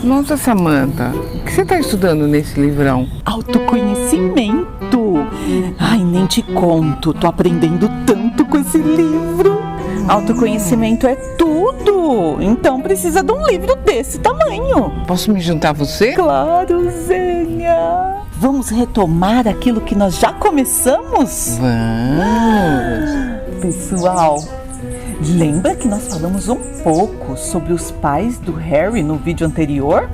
Nossa, Samantha, o que você está estudando nesse livrão? Autoconhecimento. Ai, nem te conto, tô aprendendo tanto com esse livro. Autoconhecimento é tudo, então precisa de um livro desse tamanho. Posso me juntar a você? Claro, Zênia. Vamos retomar aquilo que nós já começamos? Vamos! Pessoal, lembra que nós falamos um pouco sobre os pais do Harry no vídeo anterior?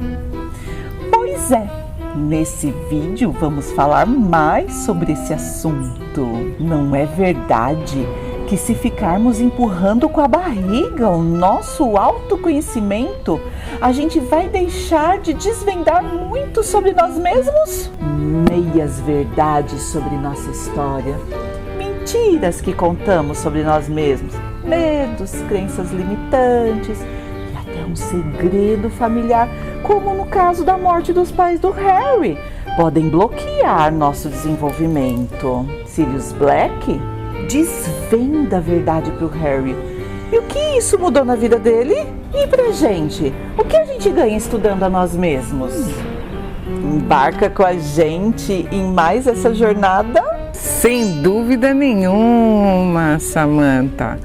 Pois é, nesse vídeo vamos falar mais sobre esse assunto. Não é verdade que se ficarmos empurrando com a barriga o nosso autoconhecimento, a gente vai deixar de desvendar muito sobre nós mesmos? Meias verdades sobre nossa história, mentiras que contamos sobre nós mesmos, medos, crenças limitantes e até um segredo familiar, como no caso da morte dos pais do Harry, podem bloquear nosso desenvolvimento. Sirius Black desvenda a verdade para o Harry. E o que isso mudou na vida dele? E pra gente? O que a gente ganha estudando a nós mesmos? Embarca com a gente em mais essa jornada? Sem dúvida nenhuma, Samantha.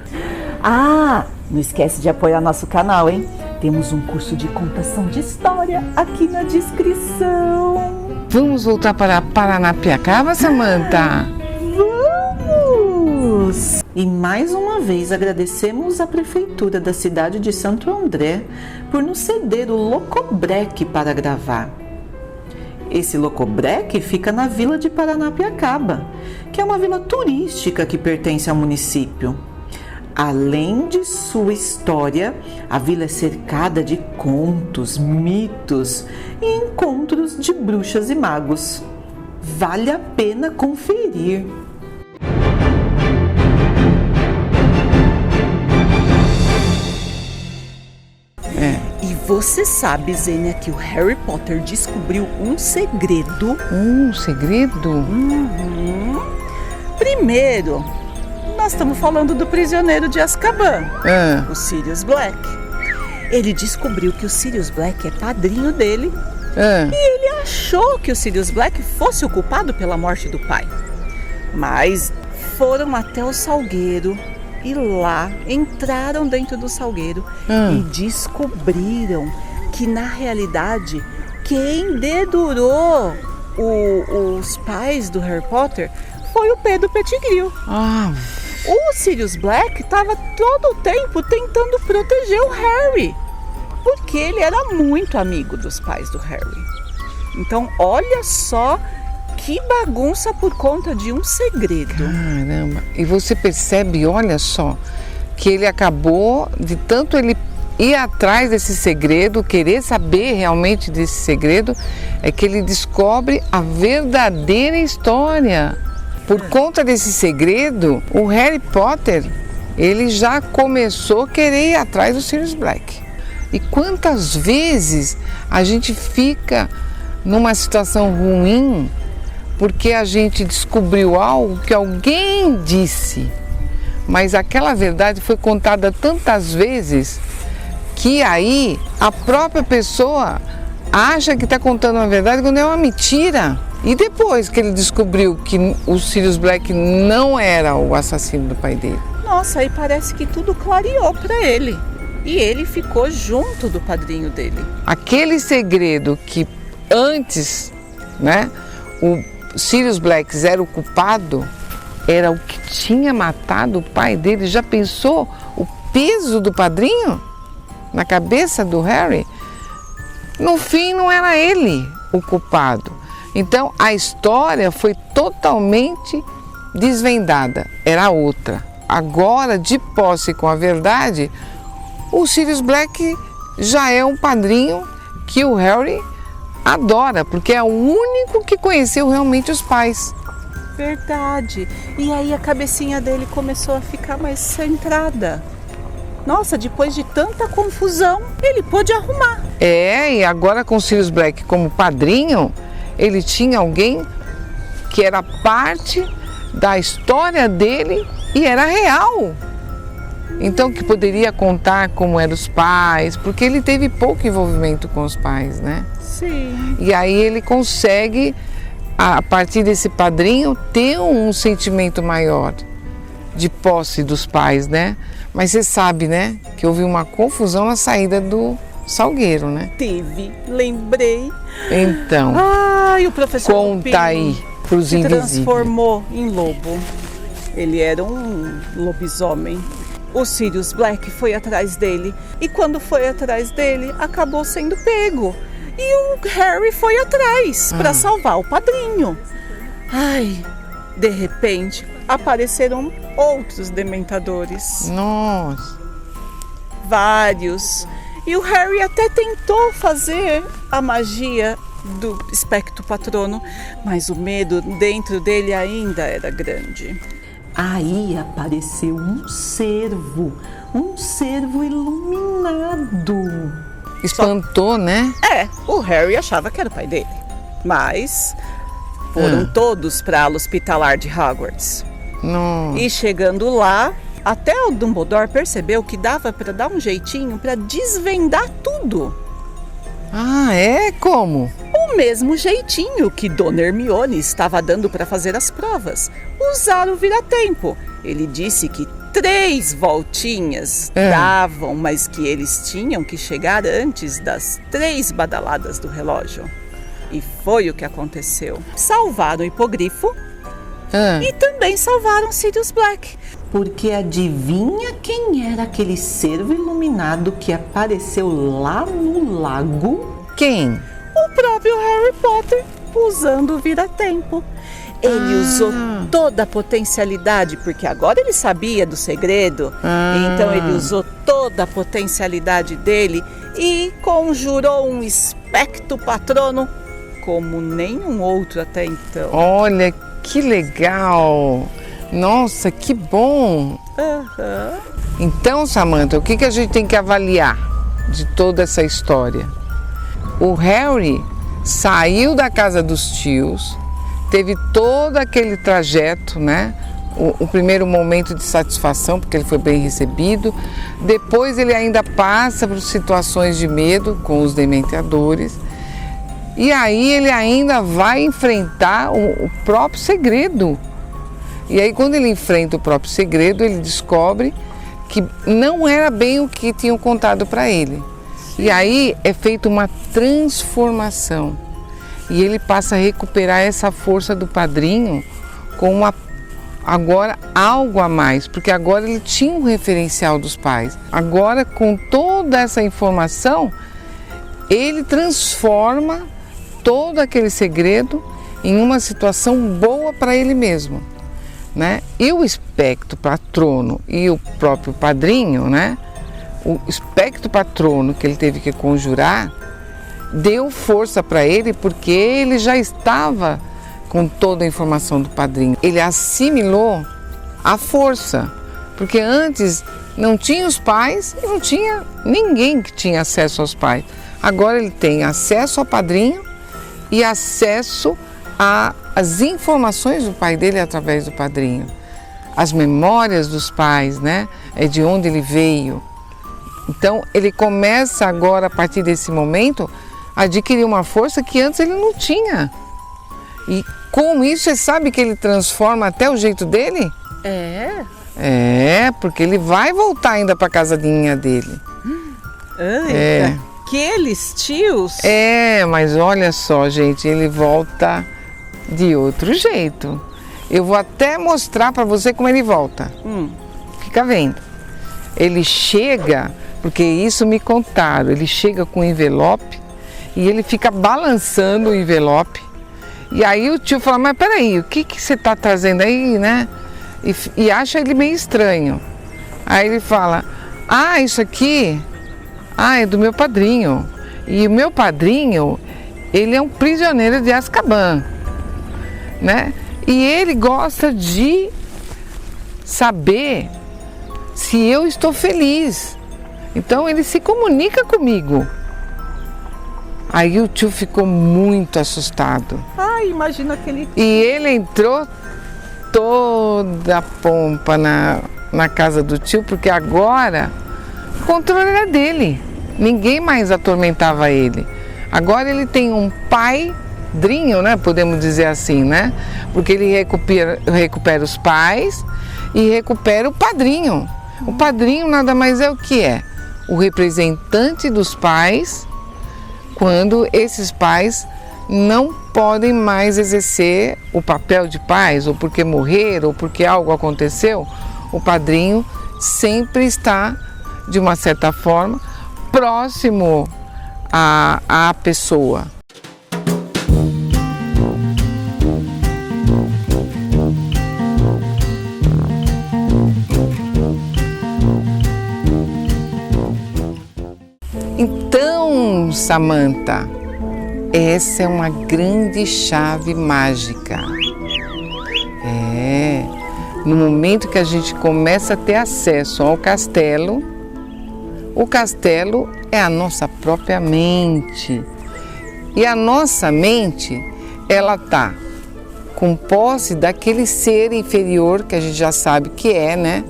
Ah, não esquece de apoiar nosso canal, hein? Temos um curso de contação de história aqui na descrição. Vamos voltar para Paranapiacaba, Samantha? Vamos! E mais uma vez agradecemos à Prefeitura da cidade de Santo André por nos ceder o Locobrec para gravar. Esse Locobrec fica na vila de Paranapiacaba, que é uma vila turística que pertence ao município. Além de sua história, a vila é cercada de contos, mitos e encontros de bruxas e magos. Vale a pena conferir. E você sabe, Zênia, que o Harry Potter descobriu um segredo? Um segredo? Primeiro, nós estamos falando do prisioneiro de Azkaban, o Sirius Black. Ele descobriu que o Sirius Black é padrinho dele e ele achou que o Sirius Black fosse o culpado pela morte do pai. Mas foram até o salgueiro e lá entraram dentro do salgueiro e descobriram que na realidade quem dedurou os pais do Harry Potter foi o Pedro Pettigrew. O Sirius Black estava todo o tempo tentando proteger o Harry, porque ele era muito amigo dos pais do Harry. Então olha só que bagunça por conta de um segredo. Caramba! E você percebe, olha só, que ele acabou, de tanto ele ir atrás desse segredo, querer saber realmente desse segredo, é que ele descobre a verdadeira história. Por conta desse segredo, o Harry Potter, ele já começou a querer ir atrás do Sirius Black. E quantas vezes a gente fica numa situação ruim porque a gente descobriu algo que alguém disse, mas aquela verdade foi contada tantas vezes que aí a própria pessoa acha que está contando uma verdade quando é uma mentira. E depois que ele descobriu que o Sirius Black não era o assassino do pai dele? Nossa, aí parece que tudo clareou para ele. E ele ficou junto do padrinho dele. Aquele segredo que antes, né, o Sirius Black era o culpado, era o que tinha matado o pai dele. Já pensou o peso do padrinho na cabeça do Harry? No fim, não era ele o culpado. Então, a história foi totalmente desvendada. Era outra. Agora, de posse com a verdade, o Sirius Black já é um padrinho que o Harry adora, porque é o único que conheceu realmente os pais. Verdade. E aí a cabecinha dele começou a ficar mais centrada. Nossa, depois de tanta confusão, ele pôde arrumar. E agora com o Sirius Black como padrinho, ele tinha alguém que era parte da história dele e era real. Então que poderia contar como eram os pais, porque ele teve pouco envolvimento com os pais, né? Sim. E aí ele consegue, a partir desse padrinho, ter um sentimento maior de posse dos pais, né? Mas você sabe, né, que houve uma confusão na saída do Salgueiro, né? Teve, lembrei. Então, E o professor conta Lupino aí pros se invisíveis. transformou em lobo. Ele era um lobisomem. O Sirius Black foi atrás dele e quando foi atrás dele, acabou sendo pego. E o Harry foi atrás para salvar o padrinho. De repente, apareceram outros dementadores. Nossa, Vários. E o Harry até tentou fazer a magia do espectro patrono, mas o medo dentro dele ainda era grande. Aí apareceu um cervo iluminado. espantou, né? O Harry achava que era o pai dele, mas foram todos para a ala hospitalar de Hogwarts. Nossa. E chegando lá, até o Dumbledore percebeu que dava para dar um jeitinho para desvendar tudo. Como? O mesmo jeitinho que Dona Hermione estava dando para fazer as provas. Usar o vira-tempo. Ele disse que 3 voltinhas davam, mas que eles tinham que chegar antes das 3 badaladas do relógio. E foi o que aconteceu. Salvaram o hipogrifo e também salvaram Sirius Black. Porque adivinha quem era aquele cervo iluminado que apareceu lá no lago? Quem? O próprio Harry Potter, usando o vira-tempo. Ele usou toda a potencialidade, porque agora ele sabia do segredo. Então ele usou toda a potencialidade dele e conjurou um espectro patrono como nenhum outro até então. Olha, que legal! Nossa, que bom! Então, Samantha, o que a gente tem que avaliar de toda essa história? O Harry saiu da casa dos tios, teve todo aquele trajeto, né? O primeiro momento de satisfação, porque ele foi bem recebido. Depois ele ainda passa por situações de medo com os dementadores. E aí ele ainda vai enfrentar o próprio segredo. E aí quando ele enfrenta o próprio segredo, ele descobre que não era bem o que tinham contado para ele. E aí é feita uma transformação. E ele passa a recuperar essa força do padrinho com agora algo a mais, porque agora ele tinha um referencial dos pais. Agora, com toda essa informação, ele transforma todo aquele segredo em uma situação boa para ele mesmo, né? E o espectro patrono e o próprio padrinho, né? O espectro patrono que ele teve que conjurar deu força para ele, porque ele já estava com toda a informação do padrinho. Ele assimilou a força, porque antes não tinha os pais e não tinha ninguém que tinha acesso aos pais. Agora ele tem acesso ao padrinho e acesso às informações do pai dele através do padrinho. As memórias dos pais, né? É de onde ele veio. Então ele começa agora, a partir desse momento, a adquirir uma força que antes ele não tinha. E com isso, você sabe que ele transforma até o jeito dele? Porque ele vai voltar ainda para a casadinha dele. Aqueles tios? Mas olha só, gente, ele volta de outro jeito. Eu vou até mostrar para você como ele volta. Fica vendo. Ele chega, porque isso me contaram, ele chega com um envelope e ele fica balançando o envelope. E aí o tio fala, mas peraí, o que você está trazendo aí, né? E acha ele meio estranho. Aí ele fala, isso aqui, é do meu padrinho. E o meu padrinho, ele é um prisioneiro de Azkaban, né? E ele gosta de saber se eu estou feliz. Então ele se comunica comigo. Aí o tio ficou muito assustado. Imagina aquele... E ele entrou toda a pompa na casa do tio, porque agora o controle era dele. Ninguém mais atormentava ele. Agora ele tem um padrinho, né? Podemos dizer assim, né? Porque ele recupera os pais e recupera o padrinho. O padrinho nada mais é o que é? O representante dos pais quando esses pais não podem mais exercer o papel de pais, ou porque morreram, ou porque algo aconteceu. O padrinho sempre está, de uma certa forma, próximo à pessoa. Então, Samantha, essa é uma grande chave mágica. No momento que a gente começa a ter acesso ao castelo, o castelo é a nossa própria mente. E a nossa mente, ela tá com posse daquele ser inferior que a gente já sabe que é, né?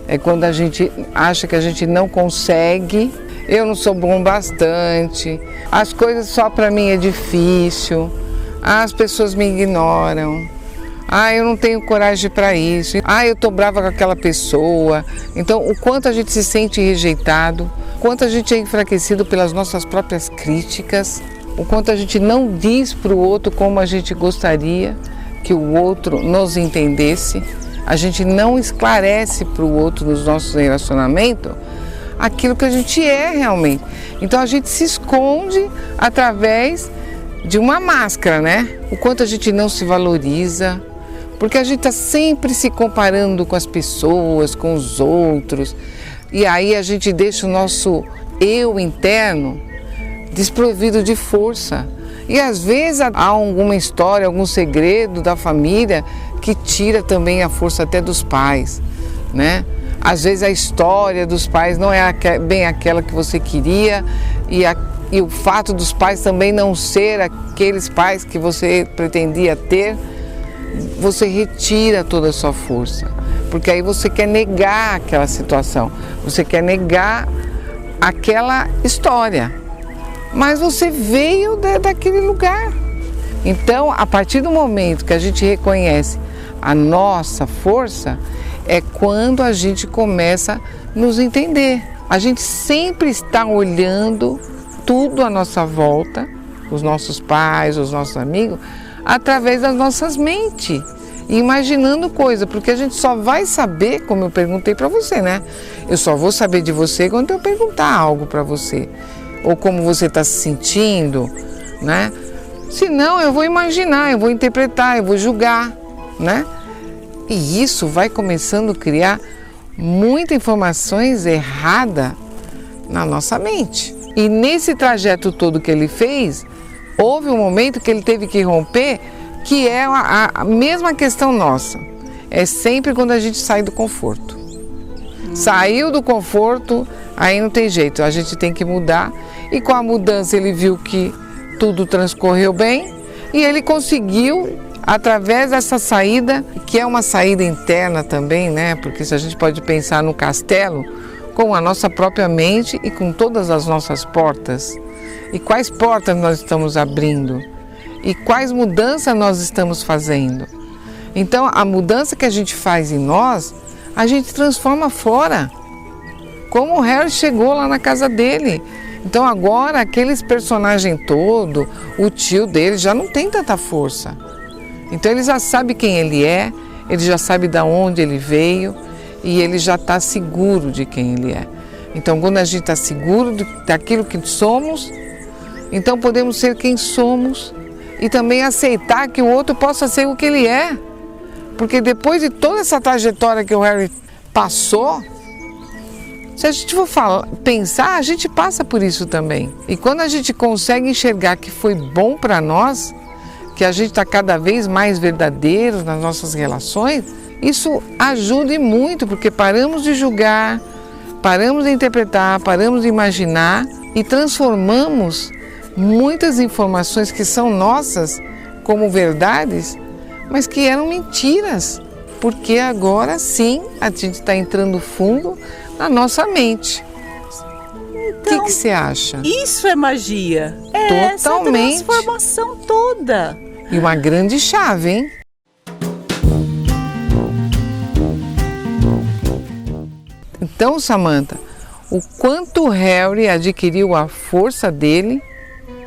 É quando a gente acha que a gente não consegue, eu não sou bom bastante, as coisas só para mim é difícil, as pessoas me ignoram, eu não tenho coragem para isso, eu tô brava com aquela pessoa. Então, o quanto a gente se sente rejeitado, o quanto a gente é enfraquecido pelas nossas próprias críticas, o quanto a gente não diz para o outro como a gente gostaria que o outro nos entendesse, a gente não esclarece para o outro nos nossos relacionamentos aquilo que a gente é realmente. Então a gente se esconde através de uma máscara, né? O quanto a gente não se valoriza, porque a gente está sempre se comparando com as pessoas, com os outros, e aí a gente deixa o nosso eu interno desprovido de força. E às vezes há alguma história, algum segredo da família que tira também a força até dos pais, né? Às vezes a história dos pais não é bem aquela que você queria e o fato dos pais também não ser aqueles pais que você pretendia ter, você retira toda a sua força, porque aí você quer negar aquela situação, você quer negar aquela história, mas você veio daquele lugar. Então, a partir do momento que a gente reconhece a nossa força, é quando a gente começa a nos entender. A gente sempre está olhando tudo à nossa volta, os nossos pais, os nossos amigos, através das nossas mentes, e imaginando coisas, porque a gente só vai saber, como eu perguntei para você, né? Eu só vou saber de você quando eu perguntar algo para você, ou como você está se sentindo, né? Senão eu vou imaginar, eu vou interpretar, eu vou julgar, né? E isso vai começando a criar muitas informações erradas na nossa mente. E nesse trajeto todo que ele fez, houve um momento que ele teve que romper, que é a mesma questão nossa. É sempre quando a gente sai do conforto. Saiu do conforto, aí não tem jeito, a gente tem que mudar. E com a mudança ele viu que tudo transcorreu bem e ele conseguiu, através dessa saída, que é uma saída interna também, né? Porque se a gente pode pensar no castelo com a nossa própria mente e com todas as nossas portas. E quais portas nós estamos abrindo? E quais mudanças nós estamos fazendo? Então, a mudança que a gente faz em nós, a gente transforma fora. Como o Harry chegou lá na casa dele. Então agora, aqueles personagens todo, o tio dele já não tem tanta força. Então ele já sabe quem ele é, ele já sabe de onde ele veio e ele já está seguro de quem ele é. Então quando a gente está seguro daquilo que somos, então podemos ser quem somos e também aceitar que o outro possa ser o que ele é. Porque depois de toda essa trajetória que o Harry passou, se a gente for pensar, a gente passa por isso também. E quando a gente consegue enxergar que foi bom para nós, que a gente está cada vez mais verdadeiro nas nossas relações, isso ajuda e muito, porque paramos de julgar, paramos de interpretar, paramos de imaginar e transformamos muitas informações que são nossas como verdades, mas que eram mentiras. porque agora sim a gente está entrando fundo na nossa mente. Então, o que você acha? Isso é magia. É Totalmente. essa transformação toda. E uma grande chave, hein? Então, Samantha, o quanto o Harry adquiriu a força dele,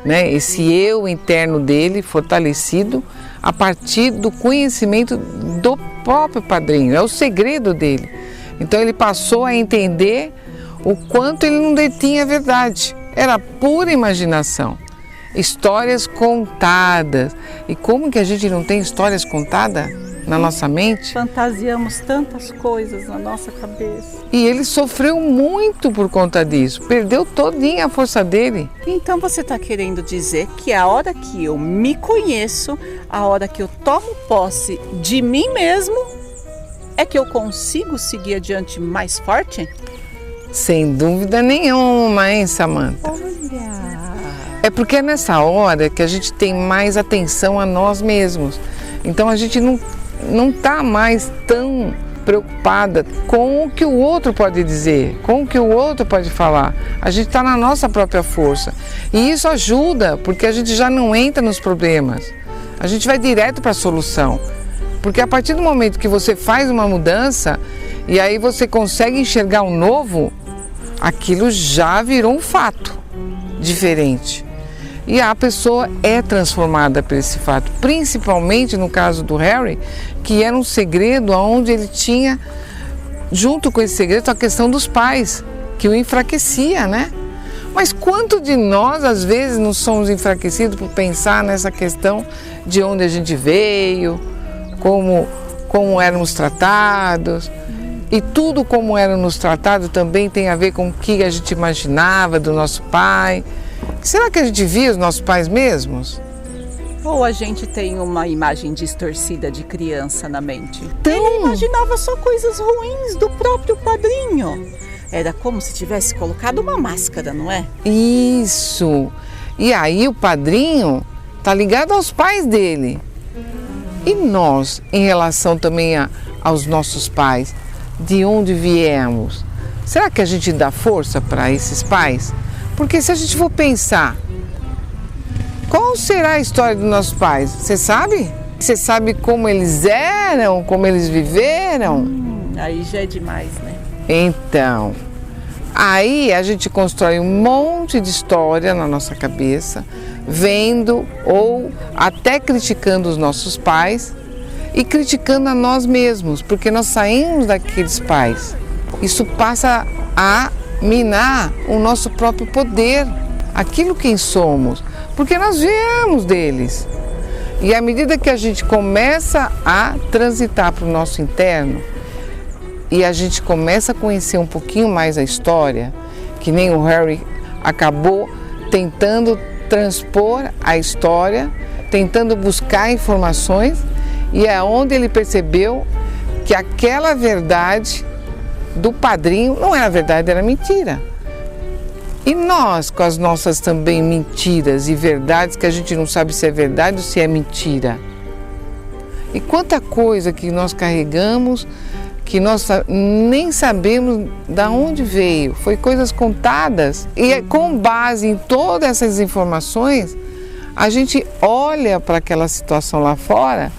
né, esse eu interno dele fortalecido a partir do conhecimento do próprio padrinho, é o segredo dele. Então ele passou a entender o quanto ele não detinha a verdade, era pura imaginação, histórias contadas. E como que a gente não tem histórias contadas na nossa mente? Fantasiamos tantas coisas na nossa cabeça. E ele sofreu muito por conta disso, perdeu todinha a força dele. Então você está querendo dizer que a hora que eu me conheço, a hora que eu tomo posse de mim mesmo, é que eu consigo seguir adiante mais forte? Sem dúvida nenhuma, hein, Samantha? Olha! É porque é nessa hora que a gente tem mais atenção a nós mesmos. Então a gente não está mais tão preocupada com o que o outro pode dizer, com o que o outro pode falar. A gente está na nossa própria força. E isso ajuda, porque a gente já não entra nos problemas. A gente vai direto para a solução. Porque a partir do momento que você faz uma mudança e aí você consegue enxergar um novo, aquilo já virou um fato diferente. E a pessoa é transformada por esse fato, principalmente no caso do Harry, que era um segredo onde ele tinha, junto com esse segredo, a questão dos pais, que o enfraquecia, né? Mas quanto de nós, às vezes, não somos enfraquecidos por pensar nessa questão de onde a gente veio, como éramos tratados, e tudo como éramos tratados também tem a ver com o que a gente imaginava do nosso pai. Será que a gente via os nossos pais mesmos? Ou a gente tem uma imagem distorcida de criança na mente? Então, ele imaginava só coisas ruins do próprio padrinho. Era como se tivesse colocado uma máscara, não é? Isso! E aí o padrinho está ligado aos pais dele. E nós, em relação também aos nossos pais, de onde viemos? Será que a gente dá força para esses pais? Porque se a gente for pensar, qual será a história dos nossos pais? Você sabe? Você sabe como eles eram, como eles viveram? Aí já é demais, né? Então, aí a gente constrói um monte de história na nossa cabeça, vendo ou até criticando os nossos pais e criticando a nós mesmos, porque nós saímos daqueles pais. Isso passa a minar o nosso próprio poder, aquilo quem somos, porque nós viemos deles. E à medida que a gente começa a transitar para o nosso interno e a gente começa a conhecer um pouquinho mais a história, que nem o Harry acabou tentando transpor a história, tentando buscar informações, e é onde ele percebeu que aquela verdade do padrinho não era verdade, era mentira. E nós, com as nossas também mentiras e verdades que a gente não sabe se é verdade ou se é mentira. E quanta coisa que nós carregamos que nós nem sabemos de onde veio, foi coisas contadas. E com base em todas essas informações, a gente olha para aquela situação lá fora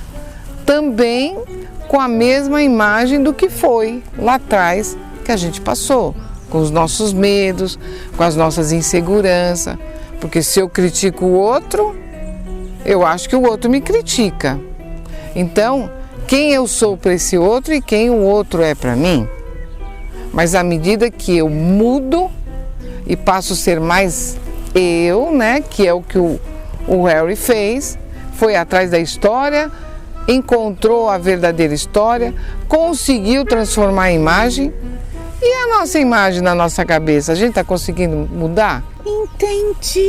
também com a mesma imagem do que foi lá atrás que a gente passou, com os nossos medos, com as nossas inseguranças, porque se eu critico o outro, eu acho que o outro me critica. Então, quem eu sou para esse outro e quem o outro é para mim? Mas à medida que eu mudo e passo a ser mais eu, né, que é o que o Harry fez, foi atrás da história, encontrou a verdadeira história, conseguiu transformar a imagem. E a nossa imagem na nossa cabeça, a gente está conseguindo mudar? Entendi!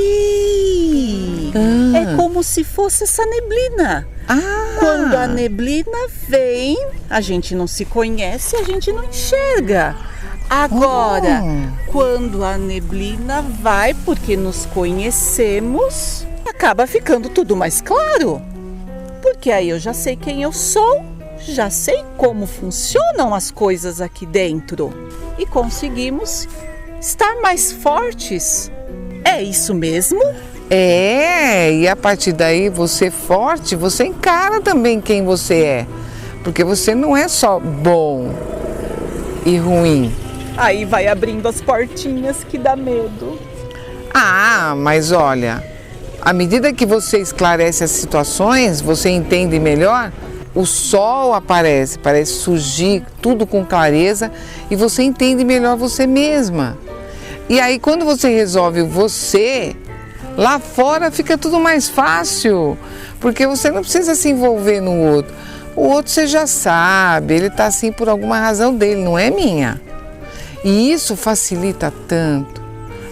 É como se fosse essa neblina. Quando a neblina vem, a gente não se conhece, a gente não enxerga. Agora, quando a neblina vai, porque nos conhecemos, acaba ficando tudo mais claro. Porque aí eu já sei quem eu sou, já sei como funcionam as coisas aqui dentro e conseguimos estar mais fortes. É isso mesmo? E a partir daí, você forte, você encara também quem você é. Porque você não é só bom e ruim. Aí vai abrindo as portinhas que dá medo. Mas olha, à medida que você esclarece as situações, você entende melhor, o sol aparece, parece surgir tudo com clareza e você entende melhor você mesma. E aí quando você resolve você, lá fora fica tudo mais fácil, porque você não precisa se envolver no outro. O outro você já sabe, ele está assim por alguma razão dele, não é minha. E isso facilita tanto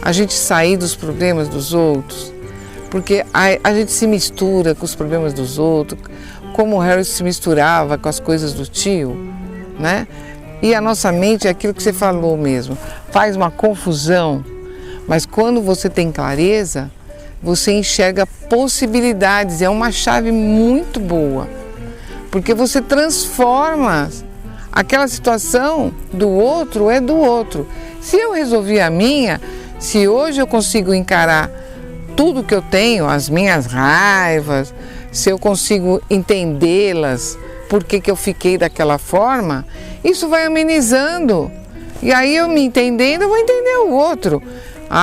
a gente sair dos problemas dos outros, porque a gente se mistura com os problemas dos outros, como o Harry se misturava com as coisas do tio, né? E a nossa mente é aquilo que você falou mesmo, faz uma confusão, mas quando você tem clareza, você enxerga possibilidades, é uma chave muito boa, porque você transforma aquela situação do outro, é do outro. Se eu resolvi a minha, se hoje eu consigo encarar tudo que eu tenho, as minhas raivas, se eu consigo entendê-las, por que eu fiquei daquela forma, isso vai amenizando. E aí eu me entendendo, eu vou entender o outro.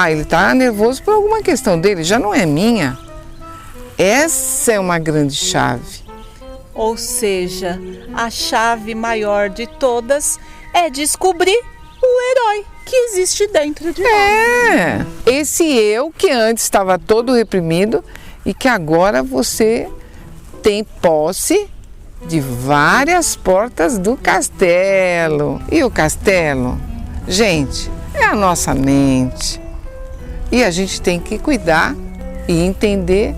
Ele está nervoso por alguma questão dele, já não é minha. Essa é uma grande chave. Ou seja, a chave maior de todas é descobrir o herói que existe dentro de nós. Esse eu que antes estava todo reprimido e que agora você tem posse de várias portas do castelo. E o castelo, gente, é a nossa mente. E a gente tem que cuidar e entender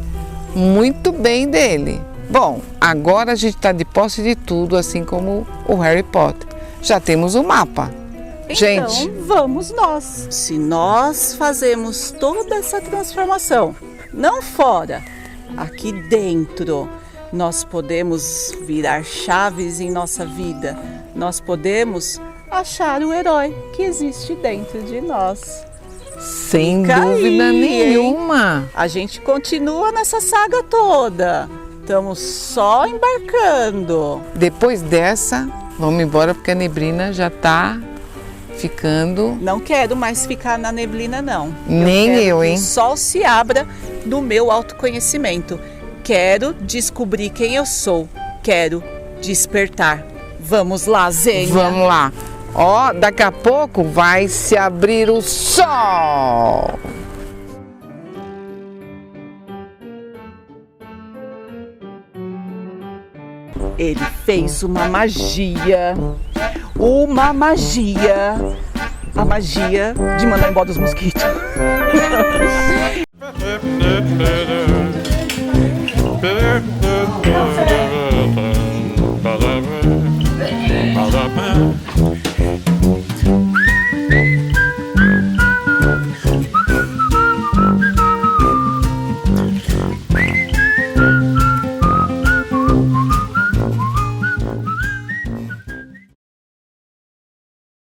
muito bem dele. Bom, agora a gente está de posse de tudo, assim como o Harry Potter. Já temos o mapa. Gente, então vamos nós. Se nós fazemos toda essa transformação, não fora, aqui dentro, nós podemos virar chaves em nossa vida. Nós podemos achar o herói que existe dentro de nós. Sem dúvida nenhuma. A gente continua nessa saga toda. Estamos só embarcando. Depois dessa, vamos embora porque a neblina já está ficando... Não quero mais ficar na neblina, não. Nem eu, hein? Que o sol se abra do meu autoconhecimento. Quero descobrir quem eu sou. Quero despertar. Vamos lá, Zênia. Vamos lá. Daqui a pouco vai se abrir o sol. Ele fez uma magia. Uma magia. A magia de mandar embora os mosquitos.